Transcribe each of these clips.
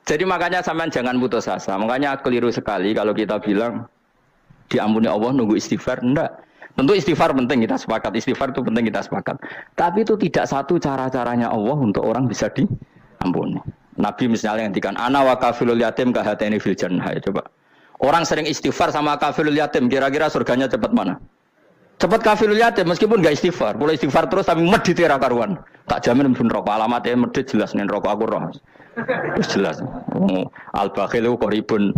Jadi makanya sampean jangan putus asa. Makanya keliru sekali kalau kita bilang diampuni Allah nunggu istighfar. Enggak. Tentu istighfar penting, kita sepakat. Istighfar itu penting, kita sepakat. Tapi itu tidak satu cara-caranya Allah untuk orang bisa diampuni. Nabi misalnya ngendikan ana wa kafilul yatim kahateni fil jannah. Coba. Orang sering istighfar sama kafilul yatim, kira-kira surganya cepat mana? Cepat kafilul yatim meskipun enggak istighfar. Boleh istighfar terus tapi medit ra karuan. Tak jamin pun rokok alamatnya medit jelas nih rokok aku roh. Terus jelas. Al-bakhilu qaribun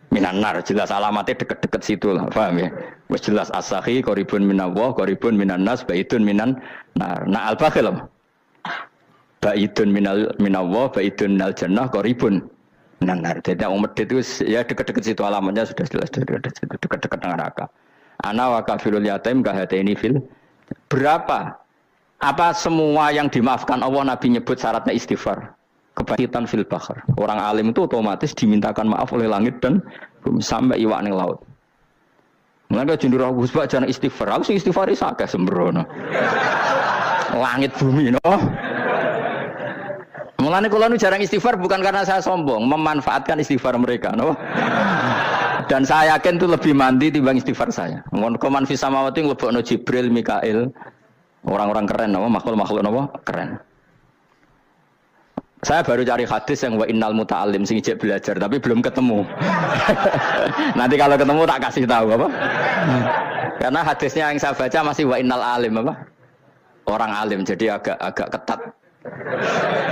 minan nar, jelas alamatnya deket-deket situ lah, paham ya? Wis jelas as-sakhi qaribun minallah, qaribun minan nas, baidun minan nar. Nah al-bakhil baidun minallah, baidun minal jannah, qaribun minan nar. Jadi yang medit itu ya deket-deket situ alamatnya sudah jelas deket-deket dengan neraka. Ana wa kafilul yatim kahataini fil. Berapa? Apa semua yang dimaafkan Allah Nabi nyebut syaratnya istighfar? Kebakitan fil bakhar. Orang alim itu otomatis dimintakan maaf oleh langit dan bumi sampai iwak ning laut. Mulane jendur aku sebab jangan istighfar. Aku sing istighfar iso akeh sembrono. Langit bumi no. Mulane kula nu jarang istighfar bukan karena saya sombong, memanfaatkan istighfar mereka, no. Dan saya yakin itu lebih mandi timbang istighfar saya. Mun koman fi samawati nglebokno Jibril, Mikail, orang-orang keren no, makhluk-makhluk no, keren. Saya baru cari hadis yang wa innal muta'allim sing ijek belajar tapi belum ketemu. Nanti kalau ketemu tak kasih tahu apa? Karena hadisnya yang saya baca masih wa innal alim apa? Orang alim jadi agak ketat.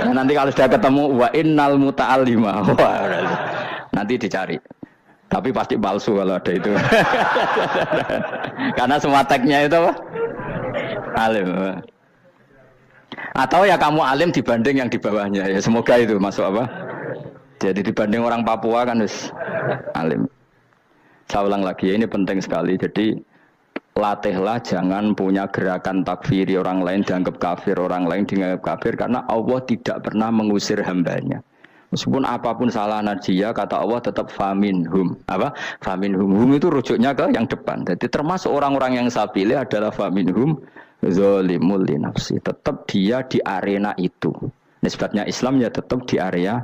Nah, nanti kalau sudah ketemu wa innal muta'allima. Nanti dicari. Tapi pasti palsu kalau ada itu. Karena semua tagnya itu apa? Alim. Atau ya kamu alim dibanding yang di bawahnya ya semoga itu masuk apa? Jadi dibanding orang Papua kan harus alim. Saya ulang lagi ya, ini penting sekali. Jadi latihlah jangan punya gerakan takfiri orang lain dianggap kafir, orang lain dianggap kafir karena Allah tidak pernah mengusir hambanya. Meskipun apapun salah najiyah kata Allah tetap faminhum. Apa? Faminhum. Hum itu rujuknya ke yang depan. Jadi termasuk orang-orang yang saya pilih adalah faminhum zalimul li nafsi, tetap dia di arena itu. Nisbatnya Islam ya tetap di area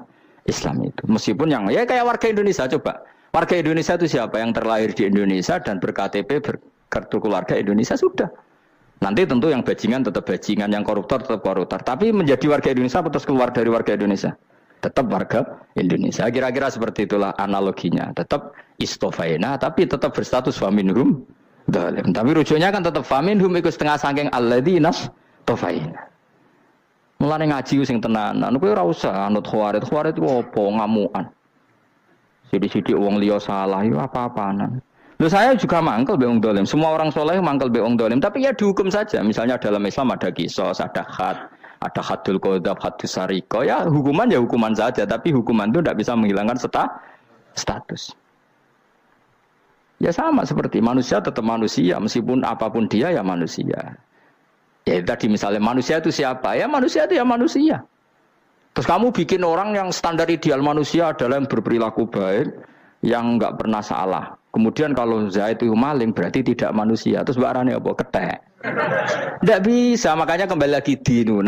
Islam itu. Meskipun yang ya kayak warga Indonesia coba. Warga Indonesia itu siapa yang terlahir di Indonesia dan berKTP berkartu keluarga Indonesia sudah. Nanti tentu yang bajingan tetap bajingan, yang koruptor tetap koruptor. Tapi menjadi warga Indonesia atau keluar dari warga Indonesia? Tetap warga Indonesia. Kira-kira seperti itulah analoginya. Tetap istofaina tapi tetap berstatus faminhum dalim. Tapi rujuknya kan tetap faminhum iku setengah saking alladzinas tofaina. Mulane ngaji sing tenanan. Kowe ora usah anut khawarit. Khawarit ku apa ngamukan. Sithik-sithik wong liya salah yo apa-apanan. Loh saya juga mangkel be wong dalim. Semua orang soleh mangkel be wong dalim, tapi ya dihukum saja. Misalnya dalam Islam ada qisas, ada had, ada hadul qadzaf, hadus sariko. Ya hukuman ya hukuman saja, tapi hukuman itu tidak bisa menghilangkan status. Ya sama seperti manusia tetap manusia, meskipun apapun dia ya manusia. Ya tadi misalnya manusia itu siapa? Ya manusia itu ya manusia. Terus kamu bikin orang yang standar ideal manusia adalah yang berperilaku baik, yang enggak pernah salah. Kemudian kalau Zaid itu maling berarti tidak manusia. Terus barane apa? Ketek. Tidak bisa, makanya kembali lagi dinul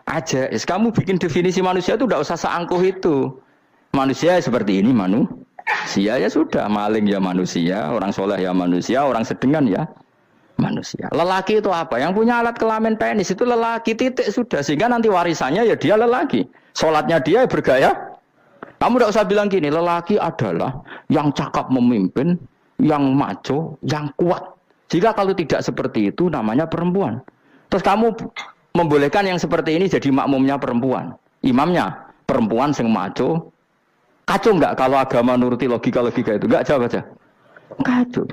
aja. Kamu bikin definisi manusia itu tidak usah seangkuh itu. Manusia seperti ini manusia ya sudah, maling ya manusia, orang soleh ya manusia, orang sedengan ya manusia. Lelaki itu apa? Yang punya alat kelamin penis itu lelaki, titik sudah. Sehingga nanti warisannya ya dia lelaki. Sholatnya dia bergaya. Kamu tidak usah bilang gini, lelaki adalah yang cakap memimpin, yang maco, yang kuat. Jika kalau tidak seperti itu namanya perempuan. Terus kamu membolehkan yang seperti ini jadi makmumnya perempuan. Imamnya perempuan sing maco. Kacau enggak kalau agama nuruti logika-logika itu? Enggak, jawab aja. Kacau.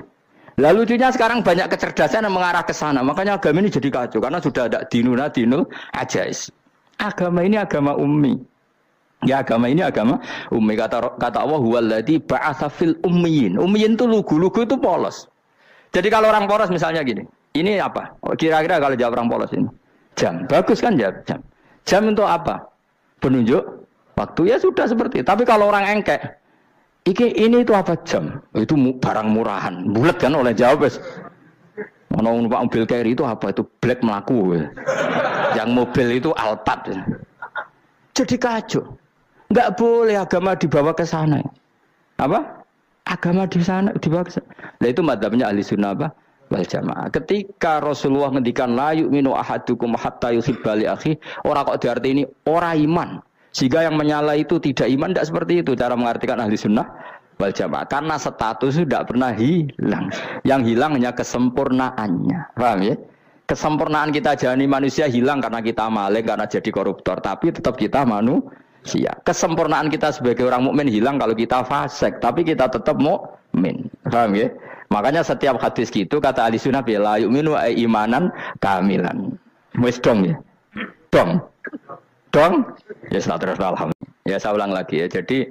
Lalu lucunya sekarang banyak kecerdasan yang mengarah ke sana. Makanya agama ini jadi kacau. Karena sudah ada dinul ajais. Agama ini agama ummi. Ya agama ini agama ummi. Kata Allah, huwallazi ba'atsa fil ummiyin. Ummiyin itu lugu-lugu itu polos. Jadi kalau orang polos misalnya gini. Ini apa? Kira-kira kalau jawab orang polos ini. Jam. Bagus kan jawab jam. Jam untuk apa? Penunjuk waktu ya sudah seperti itu. Tapi kalau orang engkek, ini itu apa jam? Itu barang murahan. Bulat kan oleh jawab. Ono numpak mobil carry itu apa? Itu black melaku. Yang mobil itu Alphard. Jadi kacau. Enggak boleh agama dibawa ke sana. Apa? Agama di sana dibawa ke sana. Nah itu madzhabnya ahli sunnah apa? Wal jamaah. Ketika Rasulullah ngendikan la yu'minu ahadukum hatta yuhibba li akhi, ora kok diartini ora iman. Sehingga yang menyala itu tidak iman, tidak seperti itu cara mengartikan ahli sunnah wal jamaah. Karena status itu tidak pernah hilang. Yang hilang hanya kesempurnaannya. Paham ya? Kesempurnaan kita jalani manusia hilang karena kita maling, karena jadi koruptor. Tapi tetap kita manusia. Kesempurnaan kita sebagai orang mukmin hilang kalau kita fasik. Tapi kita tetap mukmin. Paham ya? Makanya setiap hadis gitu kata ahli sunnah la yu'minu imanan kamilan. Wis dong ya. Dong. Ya terus alhamdulillah. Ya saya ulang lagi ya. Jadi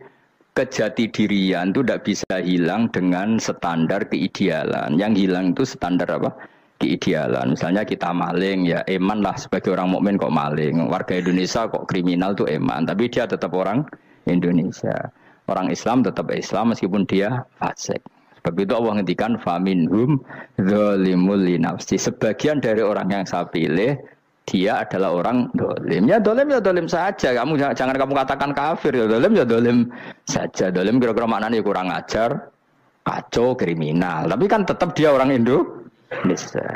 kejati dirian itu tidak bisa hilang dengan standar keidealan. Yang hilang itu standar apa? Keidealan. Misalnya kita maling ya eman lah sebagai orang mukmin kok maling. Warga Indonesia kok kriminal tuh eman. Tapi dia tetap orang Indonesia. Orang Islam tetap Islam meskipun dia fasik. Sebab itu Allah ngendikan faminhum zalimul li nafsi. Sebagian dari orang yang saya pilih dia adalah orang dolim. Ya dolim saja. Kamu jangan kamu katakan kafir ya dolim saja. Dolim kira-kira maknanya kurang ajar, kacau, kriminal. Tapi kan tetap dia orang Indonesia.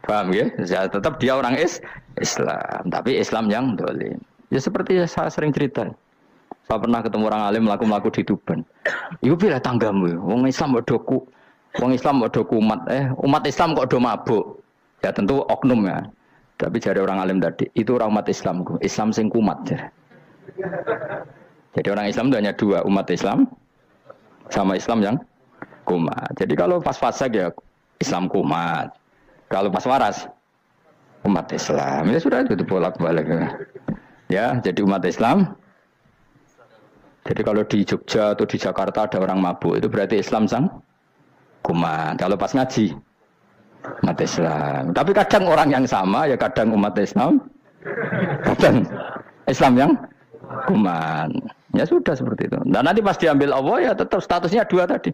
Paham ya? Ya tetap dia orang Islam. Tapi Islam yang dolim. Ya seperti saya sering cerita. Saya pernah ketemu orang alim melaku di Tuban. Iku pilih tanggamu. Wong Islam kok doku. Wong Islam kok doku umat Islam kok do mabuk. Ya tentu oknum ya. Tapi jadi orang alim tadi, itu orang umat Islamku. Islam sing kumat. Jadi orang Islam itu hanya dua, umat Islam sama Islam yang kumat. Jadi kalau pas fase ya Islam kumat. Kalau pas waras umat Islam. Ya sudah itu bolak-balik. Ya, jadi umat Islam. Jadi kalau di Jogja atau di Jakarta ada orang mabuk, itu berarti Islam sang kumat. Kalau pas ngaji umat Islam. Tapi kadang orang yang sama ya kadang umat Islam, kadang Islam yang kuman. Ya sudah seperti itu. Dan nanti pas diambil Allah ya tetap statusnya dua tadi.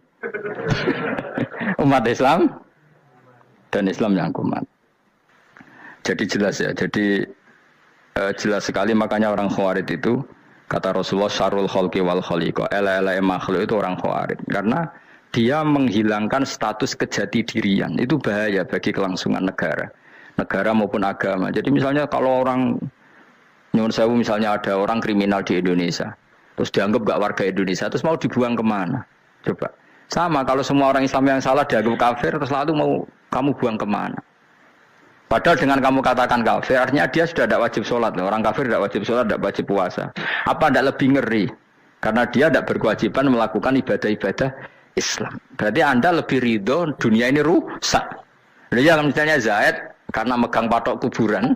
Umat Islam dan Islam yang kuman. Jadi jelas ya. Jadi jelas sekali makanya orang Khawarij itu kata Rasulullah syarrul khalqi wal khaliqa. Ela makhluk itu orang Khawarij. Karena dia menghilangkan status kejati dirian. Itu bahaya bagi kelangsungan negara maupun agama. Jadi misalnya kalau orang nyuwun sewu misalnya ada orang kriminal di Indonesia, terus dianggap gak warga Indonesia, terus mau dibuang kemana? Coba. Sama kalau semua orang Islam yang salah dianggap kafir, terus lalu mau kamu buang kemana? Padahal dengan kamu katakan kafir, artinya dia sudah tidak wajib sholat. Orang kafir tidak wajib sholat, tidak wajib puasa. Apa tidak lebih ngeri? Karena dia tidak berkewajiban melakukan ibadah-ibadah Islam. Berarti Anda lebih ridho dunia ini rusak. Jadi misalnya Zaid karena megang patok kuburan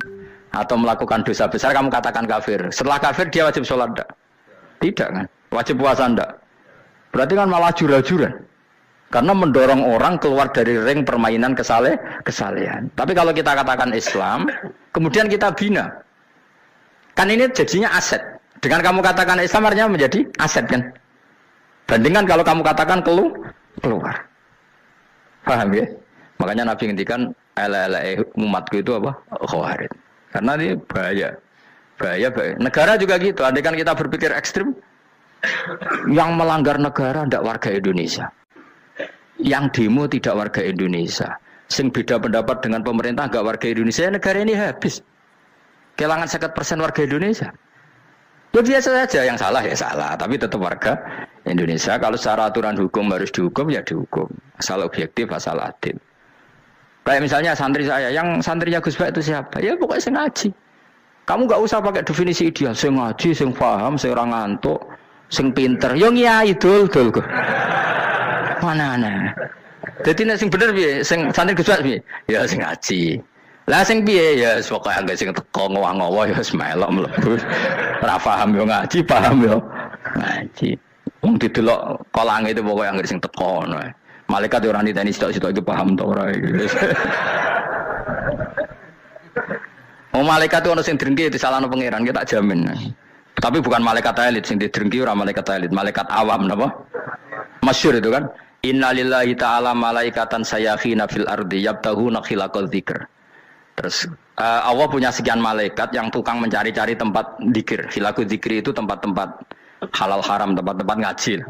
atau melakukan dosa besar kamu katakan kafir. Setelah kafir dia wajib sholat enggak? Tidak kan? Wajib puasa enggak? Berarti kan malah jura-juran. Karena mendorong orang keluar dari ring permainan kesalehan. Tapi kalau kita katakan Islam, kemudian kita bina. Kan ini jadinya aset. Dengan kamu katakan Islam artinya menjadi aset kan? Bandingkan kalau kamu katakan keluar. Paham ya? Makanya Nabi ngendikan umatku itu apa? Khawarij. Karena ini bahaya. Bahaya. Negara juga gitu. Andai kan kita berpikir ekstrim, yang melanggar negara tidak warga Indonesia. Yang demo tidak warga Indonesia. Sing beda pendapat dengan pemerintah enggak warga Indonesia, negara ini habis. Kehilangan 50% warga Indonesia. Ya biasa saja, yang salah ya salah, tapi tetap warga Indonesia. Kalau secara aturan hukum harus dihukum ya dihukum, asal objektif, asal adil. Kayak misalnya santri saya, yang santrinya Gus Bak itu siapa? Ya pokoknya sing ngaji. Kamu nggak usah pakai definisi ideal, sing ngaji, sing paham, sing ora ngantuk, sing pinter. Yo ngiyai dul kok. Mana. Jadi nek sing bener piye? Sing santri Gus Bak piye? Ya sing ngaji. Lah sing piye ya pokoke anggere sing teko ngowah-ngowah ya wis melok mlebu. Ora paham yo ngaji, paham yo ngaji. Wong didelok kolange itu pokoke anggere sing teko ngono. Malaikat yo ora niteni sitok-sitok iki paham to ora iki. Oh malaikat itu ono sing drengki disalahno pangeran, kita jamin. Tapi bukan malaikat elit sing didrengki ora malaikat elit, malaikat awam napa? Masyhur itu kan. Innalillahi ta'ala malaikatan sayakhina fil ardi yabtahuna khilaqal dzikr. Terus Allah punya sekian malaikat yang tukang mencari-cari tempat zikir. Silaku zikri itu tempat-tempat halal haram, tempat-tempat ngaji.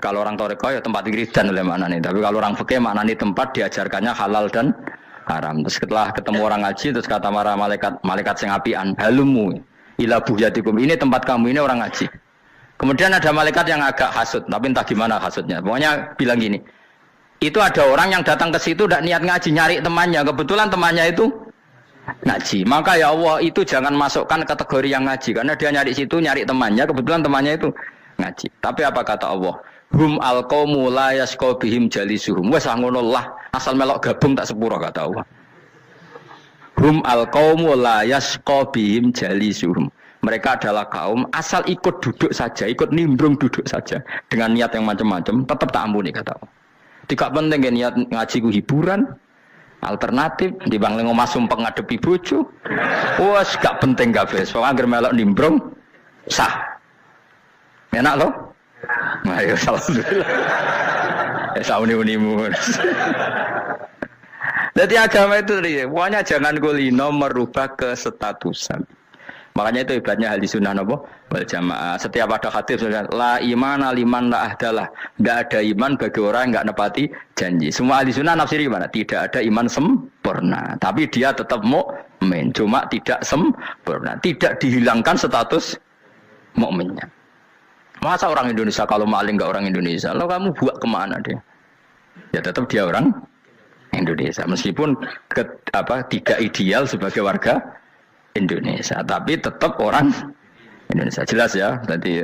Kalau orang toreko ya tempat wiridan oleh makna nih. Tapi kalau orang fikih makna nih tempat diajarkannya halal dan haram. Terus setelah ketemu orang ngaji, terus kata para malaikat sing apian, halumu ila buhyatikum. Ini tempat kamu, ini orang ngaji. Kemudian ada malaikat yang agak hasud, tapi entah gimana hasudnya. Pokoknya bilang gini, itu ada orang yang datang ke situ tidak niat ngaji, nyari temannya. Kebetulan temannya itu ngaji. Maka ya Allah itu jangan masukkan kategori yang ngaji, karena dia nyari situ, nyari temannya. Kebetulan temannya itu ngaji. Tapi apa kata Allah? Hum alqaumu la yasqa bihim jalisuhum. Wes ngono lah, asal melok gabung tak sepuro kata Allah. Hum alqaumu la yasqa bihim jalisuhum. Mereka adalah kaum asal ikut duduk saja, ikut nimbrung duduk saja dengan niat yang macam-macam, tetap tak ampuni kata Allah. Tidak penting ya niat ngaji ku hiburan, alternatif di bang ngomong sumpah ngadepi bojo. Wes gak penting kabeh. Soale anggere melok nimbrung sah. Enak loh? Nah, ya alhamdulillah. Ya sauni-unimu. Jadi agama itu pokoknya jangan kulino merubah kesestatusan. Makanya itu hebatnya ahli sunnah nopo wal jamaah. Setiap ada hadis la iman liman la ahdalah. Tidak ada iman bagi orang yang enggak nepati janji. Semua ahli sunnah nafsiri gimana? Tidak ada iman sempurna. Tapi dia tetap mukmin. Cuma tidak sempurna. Tidak dihilangkan status mukminnya. Masa orang Indonesia kalau maling enggak orang Indonesia? Lalu kamu buat kemana dia? Ya tetap dia orang Indonesia. Meskipun tidak ideal sebagai warga Indonesia, tapi tetap orang Indonesia. Jelas ya. Tadi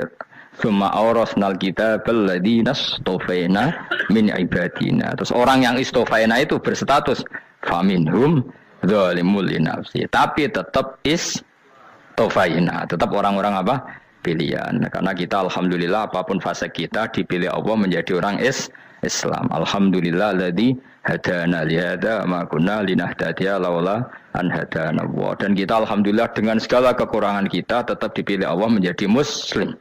summa awrasnal kitabal ladzina istofaina min ibadina. Terus orang yang istofaina itu berstatus faminhum zalimul linafsi. Tapi tetap istofaina, tetap orang-orang apa? Pilihan. Karena kita alhamdulillah apapun fase kita dipilih Allah menjadi orang Islam. Alhamdulillah alladzi hadana li hadza ma kunna linahtadiya laula an hadana Allah. Dan kita alhamdulillah dengan segala kekurangan kita tetap dipilih Allah menjadi muslim.